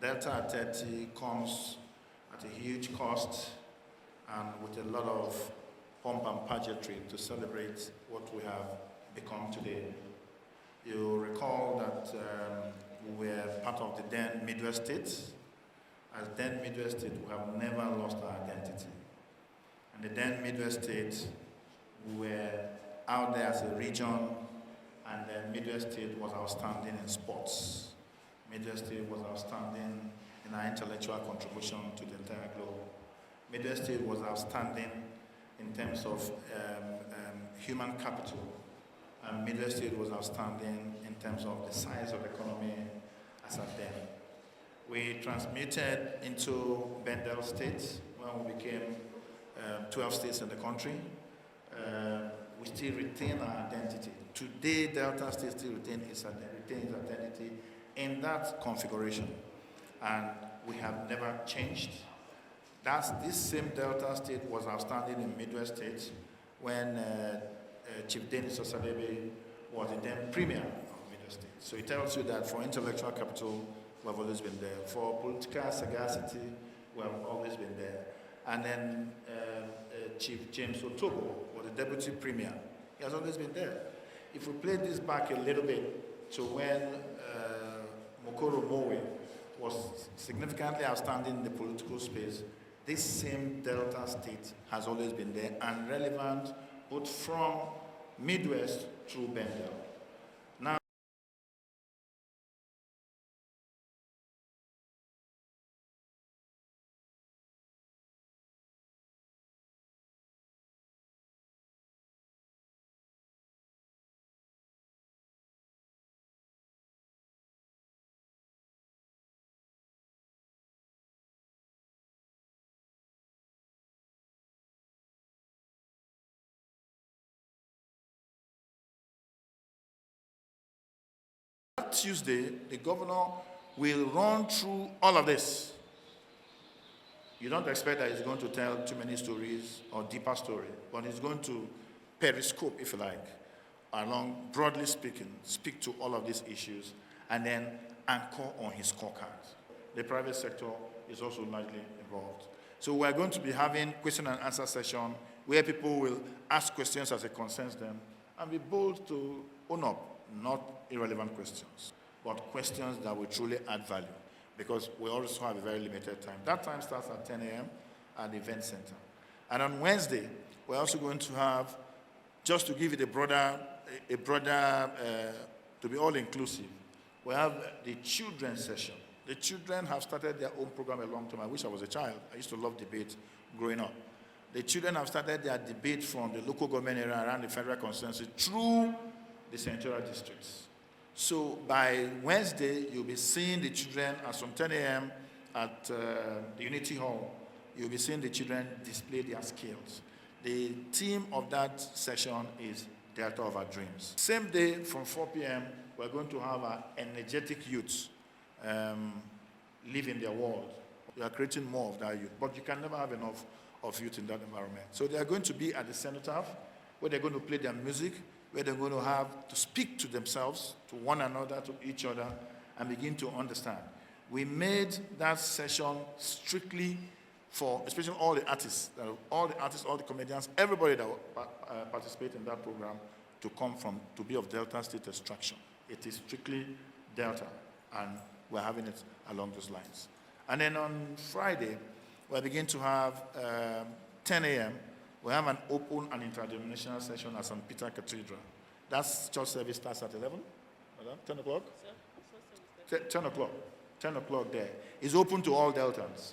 Delta at 30 comes at a huge cost and with a lot of pomp and pageantry to celebrate what we have become today. You recall that we were part of the then Midwest states. As then Midwest state, we have never lost our identity. And the then Midwest states, we were out there as a region, and then Midwest state was outstanding in sports. Midwest state was outstanding in our intellectual contribution to the entire globe. Midwest state was outstanding in terms of human capital. And Midwest state was outstanding in terms of the size of the economy as at then. We transmuted into Bendel states when we became 12 states in the country. We still retain our identity. Today, Delta State still retains its identity in that configuration. And we have never changed. This same Delta State was outstanding in Midwest states when Chief Dennis Osadebe was the then premier of Midwest State. So it tells you that for intellectual capital, we have always been there. For political sagacity, we have always been there. And then Chief James Otobo was the deputy premier. He has always been there. If we play this back a little bit to when Mokoro Mowe was significantly outstanding in the political space, this same Delta State has always been there and relevant both from Midwest through Bendel. Now, Tuesday, the governor will run through all of this. You don't expect that he's going to tell too many stories or deeper story, but he's going to periscope, if you like, along, broadly speaking, speak to all of these issues, and then anchor on his scorecards. The private sector is also largely involved. So we're going to be having question and answer session where people will ask questions as it concerns them and be bold to own up. Not irrelevant questions, but questions that will truly add value, because we also have a very limited time. That time starts at 10 a.m. at the event center. And on Wednesday, we're also going to have, just to give it a broader to be all-inclusive, we have the children's session. The children have started their own program a long time. I wish I was a child. I used to love debate growing up. The children have started their debate from the local government area around the federal constituency through the senatorial districts. So by Wednesday, you'll be seeing the children as from 10 a.m. at the Unity Hall. You'll be seeing the children display their skills. The theme of that session is Delta of Our Dreams. Same day from 4 p.m., we're going to have our energetic youths live in their world. We are creating more of that youth, but you can never have enough of youth in that environment. So they are going to be at the cenotaph, where they're going to play their music, where they're going to have to speak to themselves, to one another, to each other, and begin to understand. We made that session strictly for, especially all the artists, all the comedians, everybody that will participate in that program to come from, to be of Delta State extraction. It is strictly Delta, and we're having it along those lines. And then on Friday, we're beginning to have 10 a.m., we have an open and interdenominational session at St. Peter Cathedral. That church service starts at 11, 10 o'clock? 10 o'clock. 10 o'clock there. It's open to all Deltans.